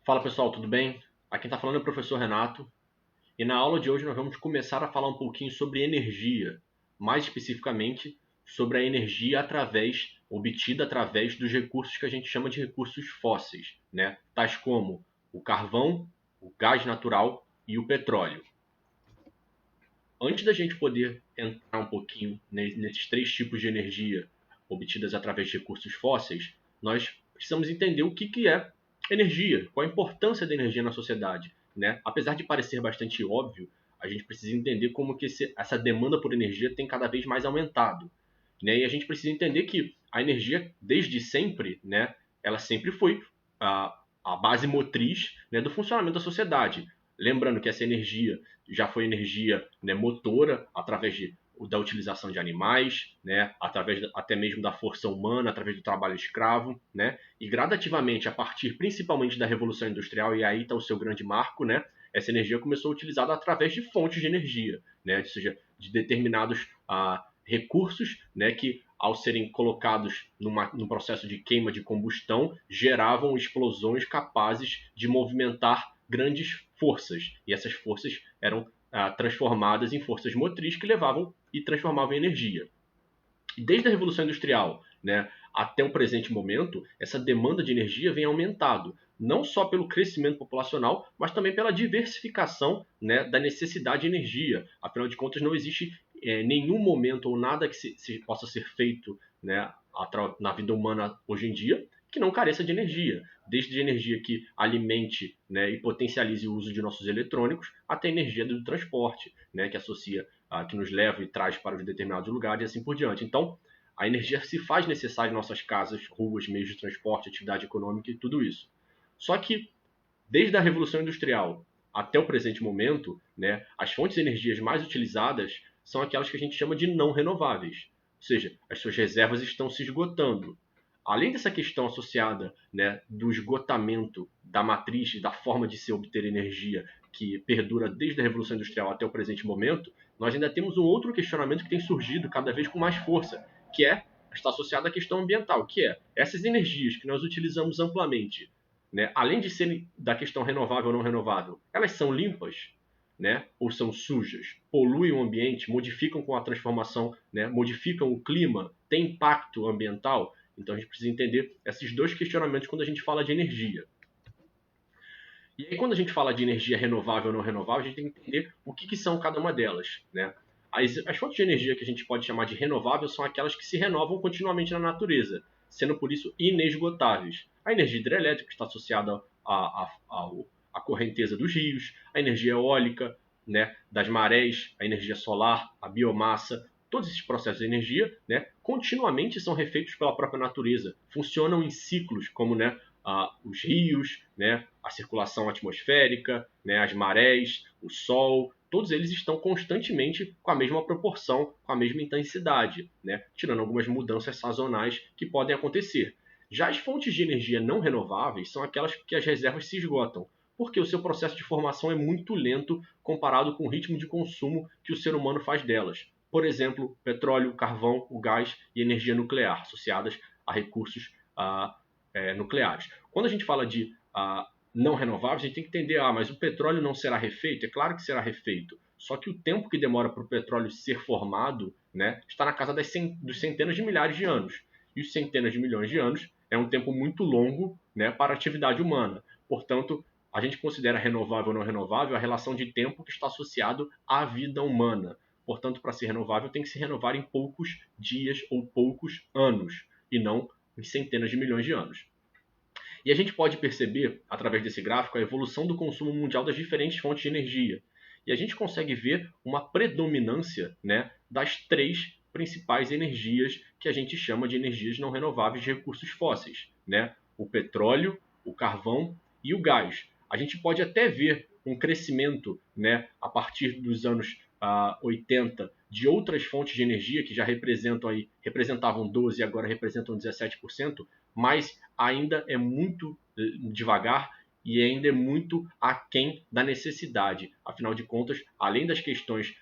Fala pessoal, tudo bem? Aqui está falando é o professor Renato e na aula de hoje nós vamos começar a falar um pouquinho sobre energia, mais especificamente sobre a energia obtida através dos recursos que a gente chama de recursos fósseis, né? Tais como o carvão, o gás natural e o petróleo. Antes da gente poder entrar um pouquinho nesses três tipos de energia obtidas através de recursos fósseis, nós precisamos entender o que é energia, qual a importância da energia na sociedade, né? Apesar de parecer bastante óbvio, a gente precisa entender como que essa demanda por energia tem cada vez mais aumentado, né? E a gente precisa entender que a energia, desde sempre, né, ela sempre foi a base motriz, né, do funcionamento da sociedade. Lembrando que essa energia já foi energia, né, motora através da utilização de animais, né, até mesmo da força humana, através do trabalho escravo, né, e gradativamente, a partir principalmente da Revolução Industrial, e aí está o seu grande marco, né, essa energia começou a ser utilizada através de fontes de energia, né, ou seja, de determinados recursos, né, que ao serem colocados num processo de queima de combustão, geravam explosões capazes de movimentar grandes forças. E essas forças eram transformadas em forças motrizes que levavam e transformavam em energia. E desde a Revolução Industrial, né, até o presente momento, essa demanda de energia vem aumentado, não só pelo crescimento populacional, mas também pela diversificação, né, da necessidade de energia. Afinal de contas, não existe nenhum momento ou nada que possa ser feito, né, na vida humana hoje em dia que não careça de energia, desde energia que alimente, né, e potencialize o uso de nossos eletrônicos, até energia do transporte, né, que associa, que nos leva e traz para os determinados lugares e assim por diante. Então, a energia se faz necessária em nossas casas, ruas, meios de transporte, atividade econômica e tudo isso. Só que, desde a Revolução Industrial até o presente momento, né, as fontes de energias mais utilizadas são aquelas que a gente chama de não renováveis. Ou seja, as suas reservas estão se esgotando. Além dessa questão associada, né, do esgotamento da matriz e da forma de se obter energia que perdura desde a Revolução Industrial até o presente momento, nós ainda temos um outro questionamento que tem surgido cada vez com mais força, que está associado à questão ambiental, que é essas energias que nós utilizamos amplamente, né, além de serem da questão renovável ou não renovável, elas são limpas, né, ou são sujas, poluem o ambiente, modificam com a transformação, né, modificam o clima, têm impacto ambiental. Então a gente precisa entender esses dois questionamentos quando a gente fala de energia. E aí, quando a gente fala de energia renovável ou não renovável, a gente tem que entender o que são cada uma delas, né? As fontes de energia que a gente pode chamar de renovável são aquelas que se renovam continuamente na natureza, sendo por isso inesgotáveis. A energia hidrelétrica está associada à correnteza dos rios, a energia eólica, né, das marés, a energia solar, a biomassa. Todos esses processos de energia, né, continuamente são refeitos pela própria natureza, funcionam em ciclos, como, né, os rios, né, a circulação atmosférica, né, as marés, o sol, todos eles estão constantemente com a mesma proporção, com a mesma intensidade, né, tirando algumas mudanças sazonais que podem acontecer. Já as fontes de energia não renováveis são aquelas que as reservas se esgotam, porque o seu processo de formação é muito lento comparado com o ritmo de consumo que o ser humano faz delas. Por exemplo, petróleo, carvão, o gás e energia nuclear, associadas a recursos nucleares. Quando a gente fala de não renováveis, a gente tem que entender, mas o petróleo não será refeito? É claro que será refeito. Só que o tempo que demora para o petróleo ser formado, né, está na casa dos centenas de milhares de anos. E os centenas de milhões de anos é um tempo muito longo, né, para a atividade humana. Portanto, a gente considera renovável ou não renovável a relação de tempo que está associado à vida humana. Portanto, para ser renovável, tem que se renovar em poucos dias ou poucos anos, e não em centenas de milhões de anos. E a gente pode perceber, através desse gráfico, a evolução do consumo mundial das diferentes fontes de energia. E a gente consegue ver uma predominância, né, das três principais energias que a gente chama de energias não renováveis de recursos fósseis, né? O petróleo, o carvão e o gás. A gente pode até ver um crescimento, né, a partir dos anos 80 de outras fontes de energia que já representavam 12% e agora representam 17%, mas ainda é muito devagar e ainda é muito aquém da necessidade. Afinal de contas, além das questões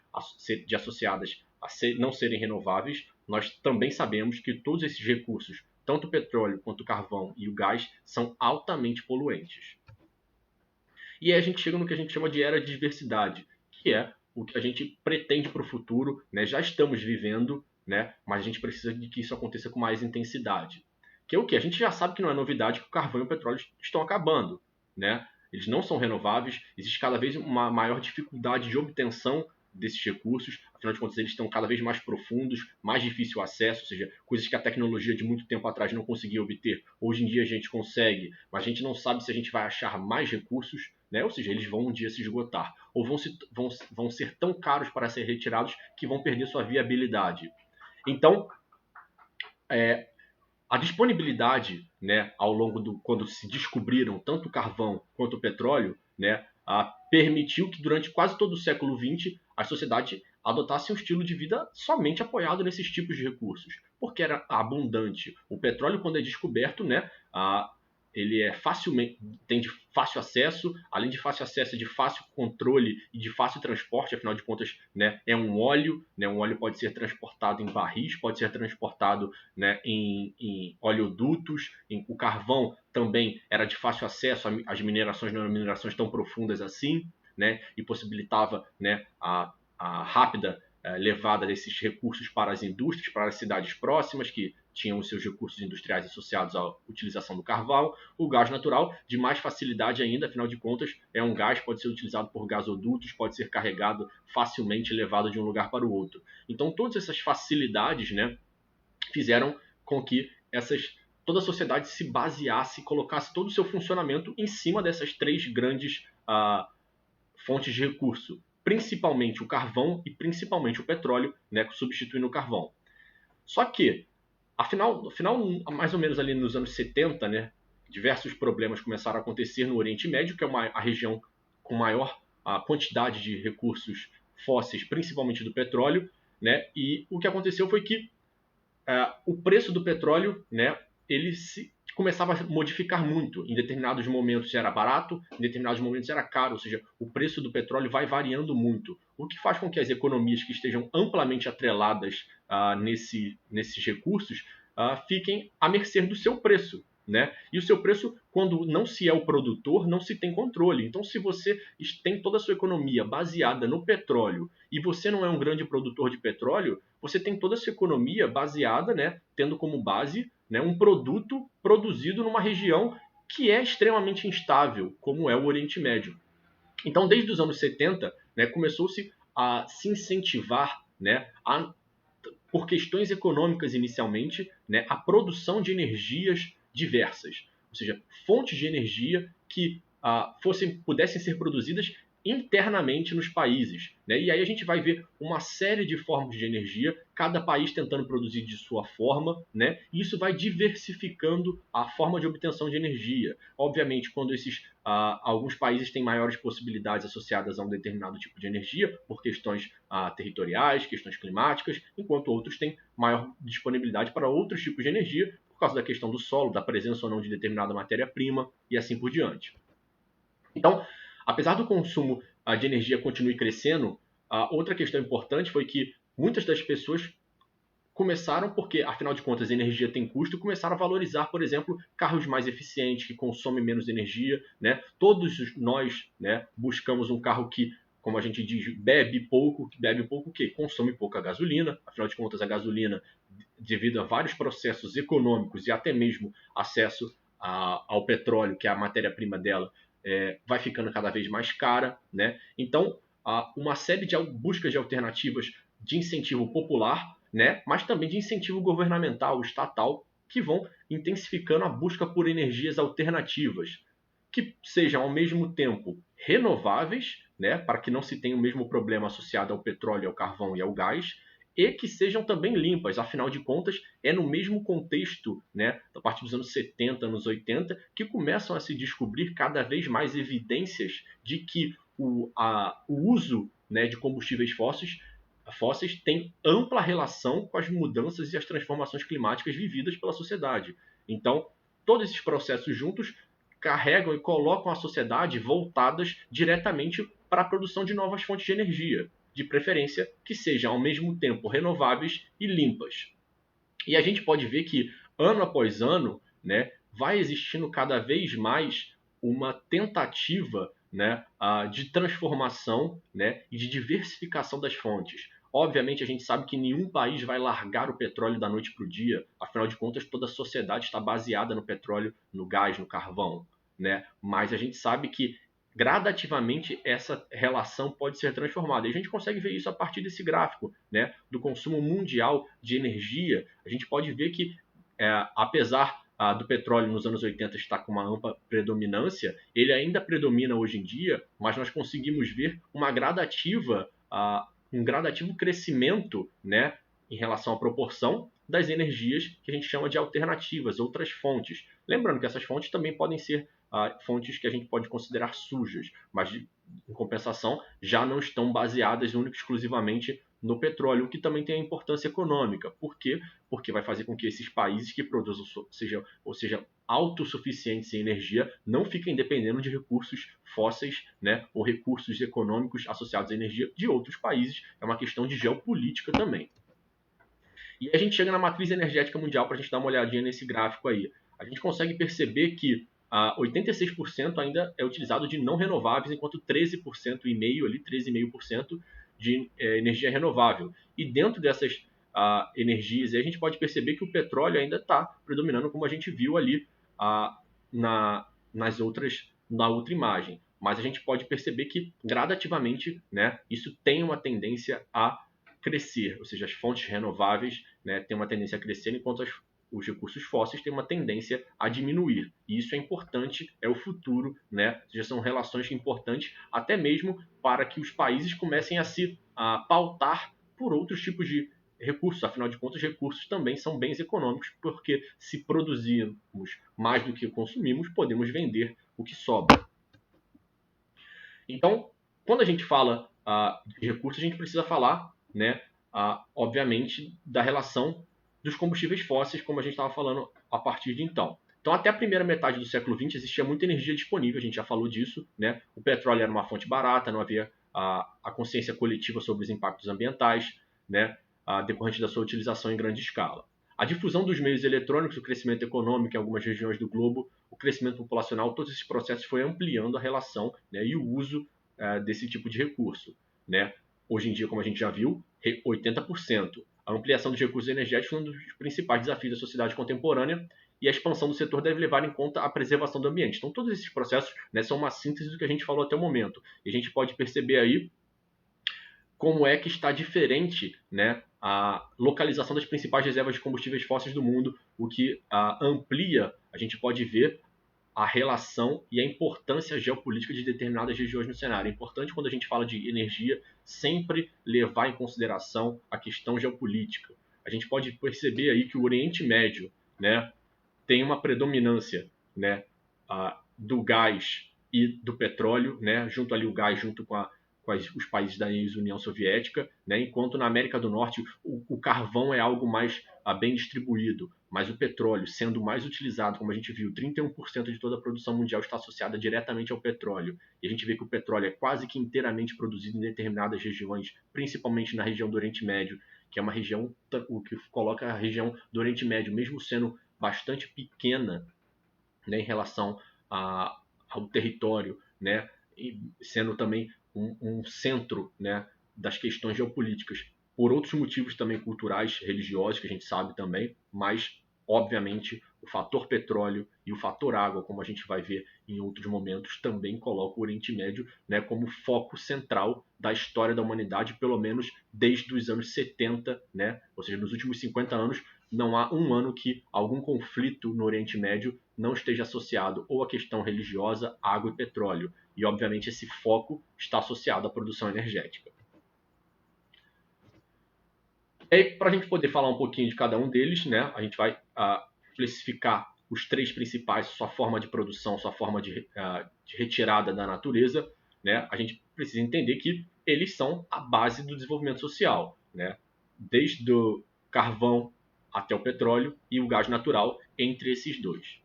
associadas a não serem renováveis, nós também sabemos que todos esses recursos, tanto o petróleo quanto o carvão e o gás, são altamente poluentes. E aí a gente chega no que a gente chama de era de diversidade, que é o que a gente pretende para o futuro, né? Já estamos vivendo, né? Mas a gente precisa de que isso aconteça com mais intensidade. Que é o que? A gente já sabe que não é novidade que o carvão e o petróleo estão acabando, né? Eles não são renováveis, existe cada vez uma maior dificuldade de obtenção desses recursos, afinal de contas eles estão cada vez mais profundos, mais difícil acesso, ou seja, coisas que a tecnologia de muito tempo atrás não conseguia obter, hoje em dia a gente consegue, mas a gente não sabe se a gente vai achar mais recursos, né? Ou seja, eles vão um dia se esgotar, ou vão ser tão caros para ser retirados que vão perder sua viabilidade. Então, a disponibilidade, né, ao longo do quando se descobriram tanto o carvão quanto o petróleo, né, permitiu que durante quase todo o século XX a sociedade adotasse um estilo de vida somente apoiado nesses tipos de recursos, porque era abundante. O petróleo, quando é descoberto, né, ele é facilmente tem de fácil acesso, além de fácil acesso, de fácil controle e de fácil transporte, afinal de contas, né, é um óleo, né, um óleo pode ser transportado em barris, pode ser transportado, né, em oleodutos, o carvão também era de fácil acesso, as minerações não eram minerações tão profundas assim, né, e possibilitava, né, a rápida levada desses recursos para as indústrias, para as cidades próximas, que tinham os seus recursos industriais associados à utilização do carvão. O gás natural, de mais facilidade ainda, afinal de contas, é um gás, pode ser utilizado por gasodutos, pode ser carregado facilmente, levado de um lugar para o outro. Então, todas essas facilidades, né, fizeram com que toda a sociedade se baseasse, colocasse todo o seu funcionamento em cima dessas três grandes fontes de recurso, principalmente o carvão e principalmente o petróleo, né, substituindo o carvão. Só que, afinal, mais ou menos ali nos anos 70, né, diversos problemas começaram a acontecer no Oriente Médio, que é a região com maior quantidade de recursos fósseis, principalmente do petróleo, né, e o que aconteceu foi que o preço do petróleo, né, ele começava a modificar muito. Em determinados momentos era barato, em determinados momentos era caro, ou seja, o preço do petróleo vai variando muito, o que faz com que as economias que estejam amplamente atreladas nesses recursos fiquem à mercê do seu preço. Né? E o seu preço, quando não se é o produtor, não se tem controle. Então, se você tem toda a sua economia baseada no petróleo e você não é um grande produtor de petróleo, você tem toda a sua economia baseada, né, tendo como base, né, um produto produzido numa região que é extremamente instável, como é o Oriente Médio. Então, desde os anos 70, né, começou-se a se incentivar, né, por questões econômicas inicialmente, né, a produção de energias diversas, ou seja, fontes de energia que pudessem ser produzidas internamente nos países. Né? E aí a gente vai ver uma série de formas de energia, cada país tentando produzir de sua forma, né? E isso vai diversificando a forma de obtenção de energia. Obviamente, quando alguns países têm maiores possibilidades associadas a um determinado tipo de energia, por questões territoriais, questões climáticas, enquanto outros têm maior disponibilidade para outros tipos de energia, por causa da questão do solo, da presença ou não de determinada matéria-prima e assim por diante. Então, apesar do consumo de energia continue crescendo, outra questão importante foi que muitas das pessoas começaram, porque afinal de contas a energia tem custo, começaram a valorizar, por exemplo, carros mais eficientes, que consomem menos energia. Né? Todos nós, né, buscamos um carro que, como a gente diz, bebe pouco o quê? Consome pouca gasolina. Afinal de contas, a gasolina, devido a vários processos econômicos e até mesmo acesso ao petróleo, que é a matéria-prima dela, vai ficando cada vez mais cara. Né? Então, uma série de buscas de alternativas de incentivo popular, né? Mas também de incentivo governamental, estatal, que vão intensificando a busca por energias alternativas, que sejam ao mesmo tempo renováveis, né? Para que não se tenha o mesmo problema associado ao petróleo, ao carvão e ao gás, e que sejam também limpas. Afinal de contas, é no mesmo contexto, né, a partir dos anos 70, anos 80, que começam a se descobrir cada vez mais evidências de que o uso, né, de combustíveis fósseis tem ampla relação com as mudanças e as transformações climáticas vividas pela sociedade. Então, todos esses processos juntos carregam e colocam a sociedade voltadas diretamente para a produção de novas fontes de energia, de preferência que sejam ao mesmo tempo renováveis e limpas. E a gente pode ver que, ano após ano, né, vai existindo cada vez mais uma tentativa né, de transformação, né, e de diversificação das fontes. Obviamente, a gente sabe que nenhum país vai largar o petróleo da noite para o dia, afinal de contas, toda a sociedade está baseada no petróleo, no gás, no carvão, né? Mas a gente sabe que gradativamente essa relação pode ser transformada. E a gente consegue ver isso a partir desse gráfico, né, do consumo mundial de energia. A gente pode ver que, apesar do petróleo nos anos 80 estar com uma ampla predominância, ele ainda predomina hoje em dia, mas nós conseguimos ver um gradativo crescimento, né, em relação à proporção das energias que a gente chama de alternativas, outras fontes. Lembrando que essas fontes também podem ser fontes que a gente pode considerar sujas, mas em compensação já não estão baseadas única e exclusivamente no petróleo, o que também tem a importância econômica. Por quê? Porque vai fazer com que esses países que produzam sejam autossuficientes em energia não fiquem dependendo de recursos fósseis, né, ou recursos econômicos associados à energia de outros países. É uma questão de geopolítica também. E a gente chega na matriz energética mundial para a gente dar uma olhadinha nesse gráfico aí. A gente consegue perceber que 86% ainda é utilizado de não renováveis, enquanto 13% e meio ali, 13,5% de energia renovável. E dentro dessas energias, a gente pode perceber que o petróleo ainda está predominando, como a gente viu ali na outra imagem. Mas a gente pode perceber que gradativamente, né, isso tem uma tendência a crescer, ou seja, as fontes renováveis, né, têm uma tendência a crescer, enquanto os recursos fósseis têm uma tendência a diminuir. E isso é importante, é o futuro, né? Já são relações importantes, até mesmo para que os países comecem a se pautar por outros tipos de recursos. Afinal de contas, recursos também são bens econômicos, porque se produzirmos mais do que consumimos, podemos vender o que sobra. Então, quando a gente fala de recursos, a gente precisa falar, né, obviamente, da relação dos combustíveis fósseis, como a gente estava falando a partir de então. Então, até a primeira metade do século XX existia muita energia disponível, a gente já falou disso, né? O petróleo era uma fonte barata, não havia a consciência coletiva sobre os impactos ambientais, né, decorrente da sua utilização em grande escala. A difusão dos meios eletrônicos, o crescimento econômico em algumas regiões do globo, o crescimento populacional, todos esses processos foi ampliando a relação, né, e o uso desse tipo de recurso, né? Hoje em dia, como a gente já viu, 80%. A ampliação dos recursos energéticos é um dos principais desafios da sociedade contemporânea e a expansão do setor deve levar em conta a preservação do ambiente. Então, todos esses processos, né, são uma síntese do que a gente falou até o momento. E a gente pode perceber aí como é que está diferente, né, a localização das principais reservas de combustíveis fósseis do mundo, o que amplia, a gente pode ver a relação e a importância geopolítica de determinadas regiões no cenário. É importante, quando a gente fala de energia, sempre levar em consideração a questão geopolítica. A gente pode perceber aí que o Oriente Médio, né, tem uma predominância, né, do gás e do petróleo, né, junto ali o gás junto com os países da ex-União Soviética, né, enquanto na América do Norte o carvão é algo mais bem distribuído, mas o petróleo sendo mais utilizado, como a gente viu, 31% de toda a produção mundial está associada diretamente ao petróleo. E a gente vê que o petróleo é quase que inteiramente produzido em determinadas regiões, principalmente na região do Oriente Médio, que é uma região, o que coloca a região do Oriente Médio, mesmo sendo bastante pequena, né, em relação ao território, né, e sendo também um centro, né, das questões geopolíticas, por outros motivos também culturais, religiosos, que a gente sabe também, mas, obviamente, o fator petróleo e o fator água, como a gente vai ver em outros momentos, também coloca o Oriente Médio, né, como foco central da história da humanidade, pelo menos desde os anos 70, né, ou seja, nos últimos 50 anos, não há um ano que algum conflito no Oriente Médio não esteja associado ou à questão religiosa, água e petróleo. E, obviamente, esse foco está associado à produção energética. E aí, para a gente poder falar um pouquinho de cada um deles, né, a gente vai classificar os três principais, sua forma de produção, sua forma de retirada da natureza. Né, a gente precisa entender que eles são a base do desenvolvimento social, né, desde o carvão até o petróleo e o gás natural, entre esses dois.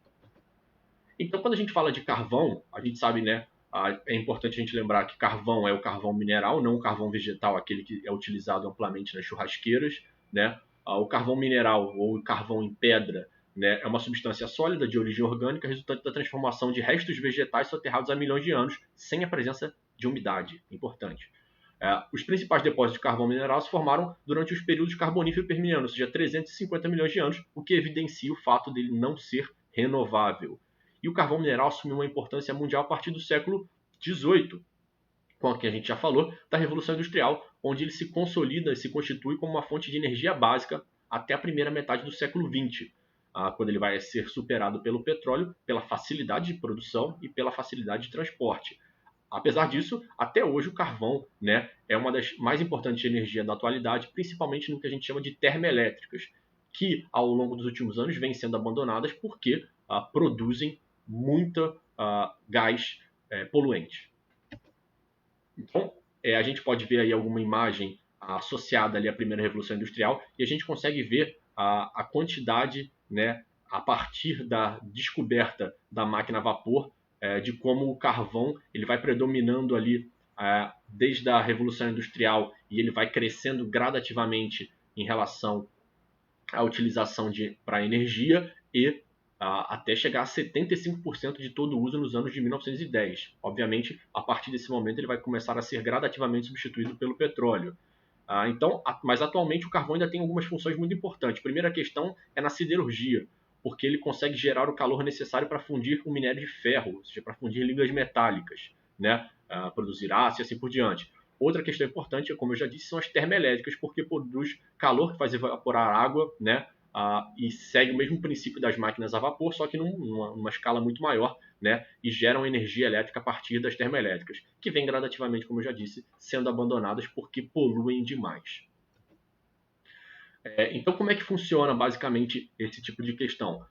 Então, quando a gente fala de carvão, a gente sabe, né, é importante a gente lembrar que carvão é o carvão mineral, não o carvão vegetal, aquele que é utilizado amplamente nas churrasqueiras, né? O carvão mineral ou o carvão em pedra né, é uma substância sólida de origem orgânica resultante da transformação de restos vegetais soterrados há milhões de anos, sem a presença de umidade. Importante. Os principais depósitos de carvão mineral se formaram durante os períodos carbonífero e permiano, ou seja, 350 milhões de anos, o que evidencia o fato dele não ser renovável. E o carvão mineral assumiu uma importância mundial a partir do século XVIII, com a que a gente já falou, da Revolução Industrial, onde ele se consolida e se constitui como uma fonte de energia básica até a primeira metade do século XX, quando ele vai ser superado pelo petróleo, pela facilidade de produção e pela facilidade de transporte. Apesar disso, até hoje o carvão, né, é uma das mais importantes energias da atualidade, principalmente no que a gente chama de termoelétricas, que ao longo dos últimos anos vêm sendo abandonadas porque produzem muita gás poluente. Então, a gente pode ver aí alguma imagem associada ali à primeira revolução industrial e a gente consegue ver a quantidade, né, a partir da descoberta da máquina a vapor, de como o carvão ele vai predominando ali desde a revolução industrial e ele vai crescendo gradativamente em relação à utilização para energia e até chegar a 75% de todo o uso nos anos de 1910. Obviamente, a partir desse momento, ele vai começar a ser gradativamente substituído pelo petróleo. Mas atualmente o carvão ainda tem algumas funções muito importantes. A primeira questão é na siderurgia, porque ele consegue gerar o calor necessário para fundir o minério de ferro, ou seja, para fundir ligas metálicas, né? Produzir aço e assim por diante. Outra questão importante, como eu já disse, são as termoelétricas, porque produz calor que faz evaporar água, né? E segue o mesmo princípio das máquinas a vapor, só que numa escala muito maior, né? E geram energia elétrica a partir das termoelétricas, que vem gradativamente, como eu já disse, sendo abandonadas porque poluem demais. Então, como é que funciona basicamente esse tipo de questão?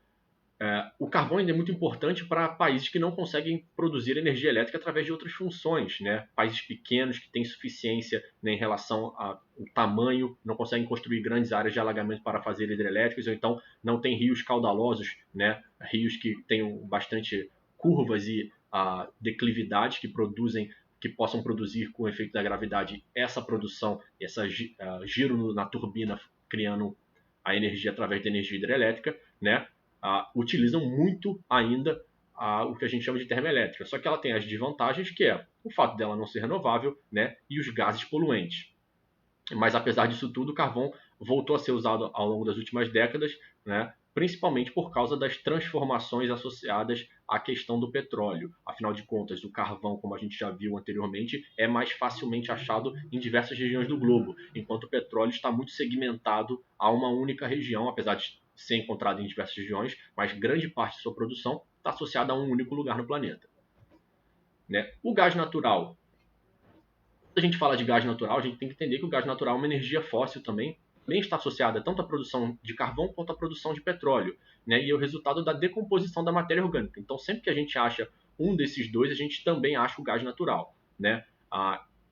O carvão ainda é muito importante para países que não conseguem produzir energia elétrica através de outras funções, né? Países pequenos que têm suficiência, né, em relação ao tamanho, não conseguem construir grandes áreas de alagamento para fazer hidrelétricas, ou então não tem rios caudalosos, né? Rios que tenham bastante curvas e declividades que possam produzir com o efeito da gravidade essa produção, esse giro na turbina, criando a energia através da energia hidrelétrica, né? Utilizam muito ainda o que a gente chama de termoelétrica. Só que ela tem as desvantagens, que é o fato dela não ser renovável, né, e os gases poluentes. Mas apesar disso tudo, o carvão voltou a ser usado ao longo das últimas décadas, né, principalmente por causa das transformações associadas à questão do petróleo. Afinal de contas, o carvão, como a gente já viu anteriormente, é mais facilmente achado em diversas regiões do globo, enquanto o petróleo está muito segmentado a uma única região, apesar de ser encontrado em diversas regiões, mas grande parte de sua produção está associada a um único lugar no planeta. Né? O gás natural. Quando a gente fala de gás natural, a gente tem que entender que o gás natural é uma energia fóssil também está associada tanto à produção de carvão quanto à produção de petróleo, né? E é o resultado da decomposição da matéria orgânica. Então, sempre que a gente acha um desses dois, a gente também acha o gás natural, né?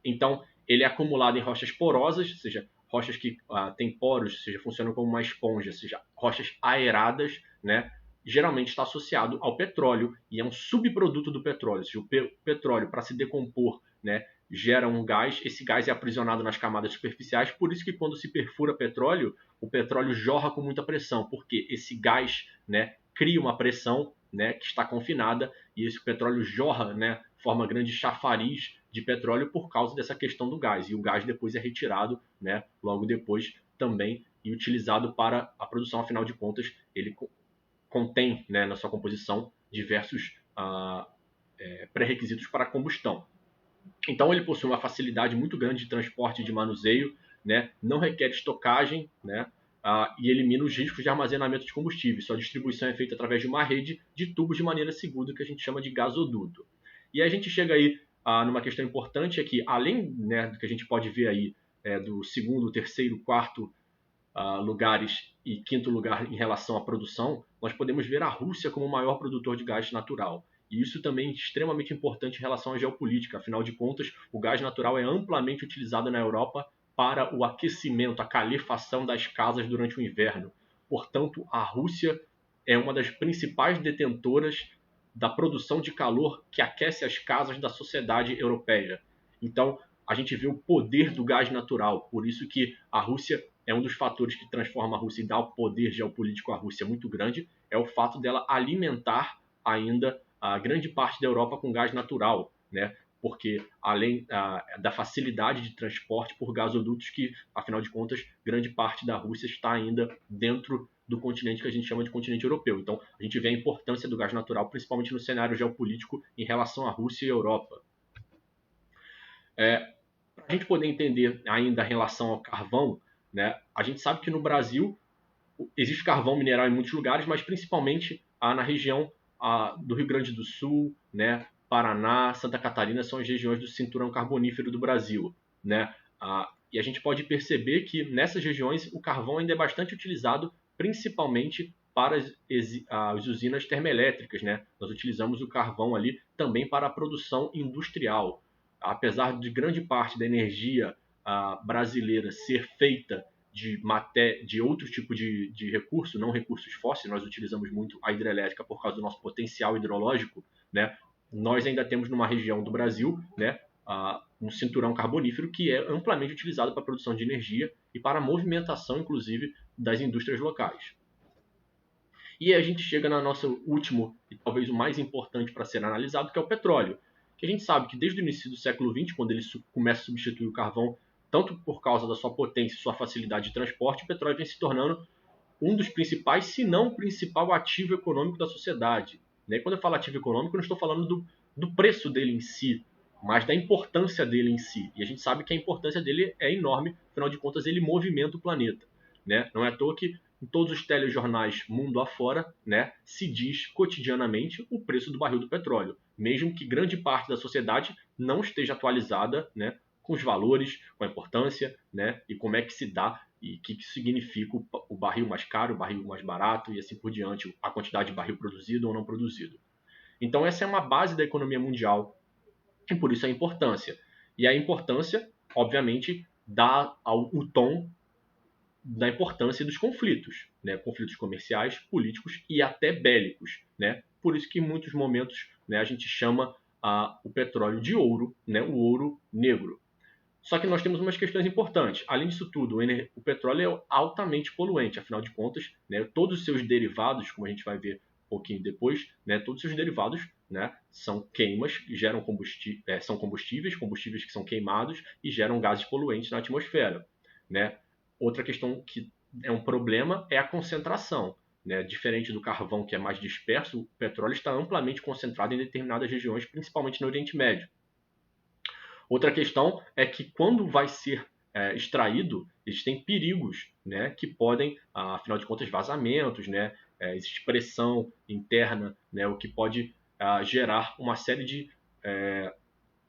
Então, ele é acumulado em rochas porosas, ou seja, rochas que têm poros, ou seja, funcionam como uma esponja, ou seja, rochas aeradas, né? Geralmente está associado ao petróleo e é um subproduto do petróleo. Ou seja, o petróleo, para se decompor, né, gera um gás, esse gás é aprisionado nas camadas superficiais, por isso que quando se perfura petróleo, o petróleo jorra com muita pressão, porque esse gás, né, cria uma pressão, né, que está confinada, e esse petróleo jorra, né, forma grande chafariz de petróleo por causa dessa questão do gás, e o gás depois é retirado, né, logo depois também, e utilizado para a produção. Afinal de contas, ele contém, né, na sua composição diversos pré-requisitos para a combustão. Então ele possui uma facilidade muito grande de transporte e de manuseio, né? Não requer estocagem, né? E elimina os riscos de armazenamento de combustível. Sua distribuição é feita através de uma rede de tubos de maneira segura, que a gente chama de gasoduto. E a gente chega aí numa questão importante, é que além, né, do que a gente pode ver aí do segundo, terceiro, quarto lugares e quinto lugar em relação à produção, nós podemos ver a Rússia como o maior produtor de gás natural. E isso também é extremamente importante em relação à geopolítica. Afinal de contas, o gás natural é amplamente utilizado na Europa para o aquecimento, a calefação das casas durante o inverno. Portanto, a Rússia é uma das principais detentoras da produção de calor que aquece as casas da sociedade europeia. Então, a gente vê o poder do gás natural. Por isso que a Rússia é um dos fatores que transforma a Rússia e dá o poder geopolítico à Rússia muito grande, é o fato dela alimentar ainda a grande parte da Europa com gás natural, né? Porque além da facilidade de transporte por gasodutos que, afinal de contas, grande parte da Rússia está ainda dentro do continente que a gente chama de continente europeu. Então, a gente vê a importância do gás natural, principalmente no cenário geopolítico em relação à Rússia e à Europa. Para a gente poder entender ainda a relação ao carvão, né, a gente sabe que no Brasil existe carvão mineral em muitos lugares, mas principalmente na região do Rio Grande do Sul, né, Paraná, Santa Catarina são as regiões do cinturão carbonífero do Brasil, né? E a gente pode perceber que nessas regiões o carvão ainda é bastante utilizado, principalmente para as usinas termoelétricas, né? Nós utilizamos o carvão ali também para a produção industrial. Apesar de grande parte da energia brasileira ser feita de outro tipo de recurso, não recursos fósseis, nós utilizamos muito a hidrelétrica por causa do nosso potencial hidrológico, né? Nós ainda temos numa região do Brasil, né, um cinturão carbonífero que é amplamente utilizado para a produção de energia e para a movimentação, inclusive, das indústrias locais. E a gente chega no nosso último e talvez o mais importante para ser analisado, que é o petróleo. Que a gente sabe que desde o início do século XX, quando ele começa a substituir o carvão, tanto por causa da sua potência e sua facilidade de transporte, o petróleo vem se tornando um dos principais, se não o principal ativo econômico da sociedade. E quando eu falo ativo econômico, eu não estou falando do preço dele em si, mas da importância dele em si. E a gente sabe que a importância dele é enorme, afinal de contas, ele movimenta o planeta. Né? Não é à toa que em todos os telejornais mundo afora, né, se diz cotidianamente o preço do barril do petróleo, mesmo que grande parte da sociedade não esteja atualizada, né, com os valores, com a importância, né, e como é que se dá e o que significa o barril mais caro, o barril mais barato e assim por diante, a quantidade de barril produzido ou não produzido. Então essa é uma base da economia mundial e por isso a importância. E a importância, obviamente, dá o tom da importância dos conflitos, né? Conflitos comerciais, políticos e até bélicos, né? Por isso que em muitos momentos, né, a gente chama o petróleo de ouro, né? O ouro negro. Só que nós temos umas questões importantes. Além disso tudo, o petróleo é altamente poluente, afinal de contas, né, todos os seus derivados, como a gente vai ver um pouquinho depois, né, todos os seus derivados, né, são queimas, geram são combustíveis que são queimados e geram gases poluentes na atmosfera. Né? Outra questão que é um problema é a concentração. Né? Diferente do carvão, que é mais disperso, o petróleo está amplamente concentrado em determinadas regiões, principalmente no Oriente Médio. Outra questão é que quando vai ser extraído, existem perigos, né, que podem, afinal de contas, vazamentos, né, existe pressão interna, né, o que pode gerar uma série de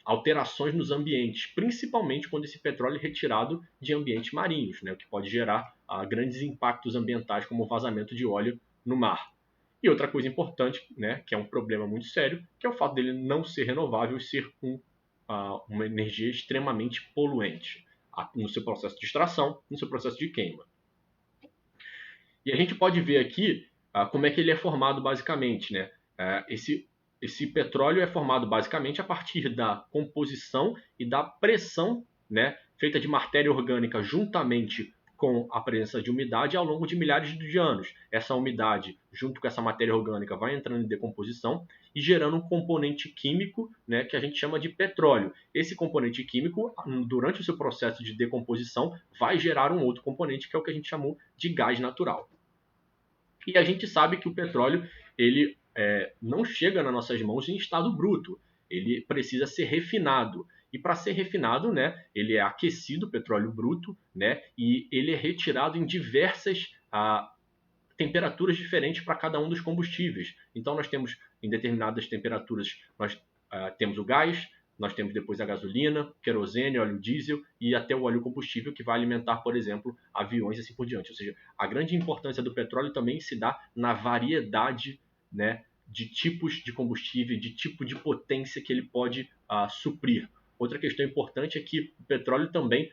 alterações nos ambientes, principalmente quando esse petróleo é retirado de ambientes marinhos, né, o que pode gerar grandes impactos ambientais, como o vazamento de óleo no mar. E outra coisa importante, né, que é um problema muito sério, que é o fato dele não ser renovável e ser uma energia extremamente poluente no seu processo de extração, no seu processo de queima. E a gente pode ver aqui como é que ele é formado basicamente. Né? Esse petróleo é formado basicamente a partir da composição e da pressão, né, feita de matéria orgânica juntamente com a presença de umidade ao longo de milhares de anos. Essa umidade, junto com essa matéria orgânica, vai entrando em decomposição e gerando um componente químico, né, que a gente chama de petróleo. Esse componente químico, durante o seu processo de decomposição, vai gerar um outro componente, que é o que a gente chamou de gás natural. E a gente sabe que o petróleo ele não chega nas nossas mãos em estado bruto. Ele precisa ser refinado. E para ser refinado, né, ele é aquecido, petróleo bruto, né, e ele é retirado em diversas temperaturas diferentes para cada um dos combustíveis. Então nós temos em determinadas temperaturas, nós temos o gás, nós temos depois a gasolina, querosene, óleo diesel e até o óleo combustível que vai alimentar, por exemplo, aviões e assim por diante. Ou seja, a grande importância do petróleo também se dá na variedade, né, de tipos de combustível, de tipo de potência que ele pode suprir. Outra questão importante é que o petróleo também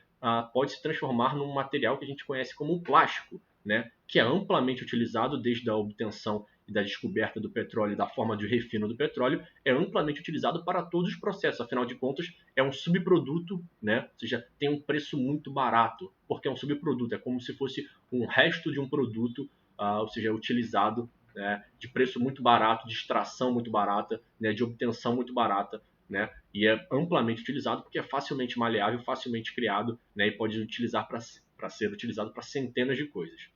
pode se transformar num material que a gente conhece como plástico. né, que é amplamente utilizado desde a obtenção e da descoberta do petróleo e da forma de refino do petróleo, é amplamente utilizado para todos os processos. Afinal de contas, é um subproduto, né, ou seja, tem um preço muito barato, porque é um subproduto, é como se fosse um resto de um produto, ou seja, é utilizado, né, de preço muito barato, de extração muito barata, né, de obtenção muito barata, né, e é amplamente utilizado porque é facilmente maleável, facilmente criado, né, e pode utilizar para ser utilizado para centenas de coisas.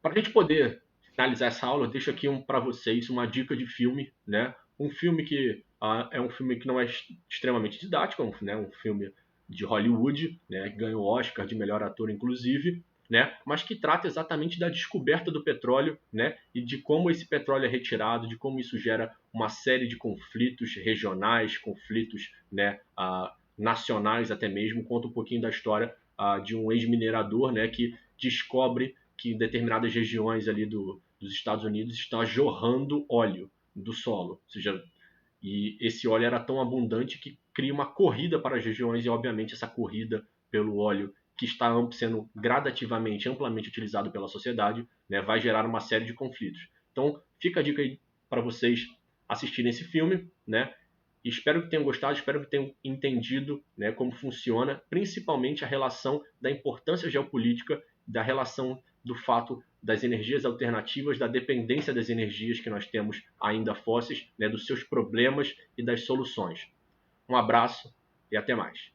Para a gente poder finalizar essa aula, eu deixo aqui para vocês uma dica de filme, né? Um filme que é um filme que não é extremamente didático, né? Um filme de Hollywood, né? Que ganhou o Oscar de melhor ator, inclusive, né? Mas que trata exatamente da descoberta do petróleo, né? E de como esse petróleo é retirado, de como isso gera uma série de conflitos regionais, conflitos, né? Nacionais até mesmo. Conta um pouquinho da história de um ex-minerador, né? Que descobre que em determinadas regiões ali dos Estados Unidos está jorrando óleo do solo. Ou seja, e esse óleo era tão abundante que cria uma corrida para as regiões e, obviamente, essa corrida pelo óleo que está sendo gradativamente, amplamente utilizado pela sociedade, né, vai gerar uma série de conflitos. Então, fica a dica aí para vocês assistirem esse filme, né? E espero que tenham gostado, espero que tenham entendido, né, como funciona, principalmente a relação da importância geopolítica, da relação do fato das energias alternativas, da dependência das energias que nós temos ainda fósseis, né, dos seus problemas e das soluções. Um abraço e até mais.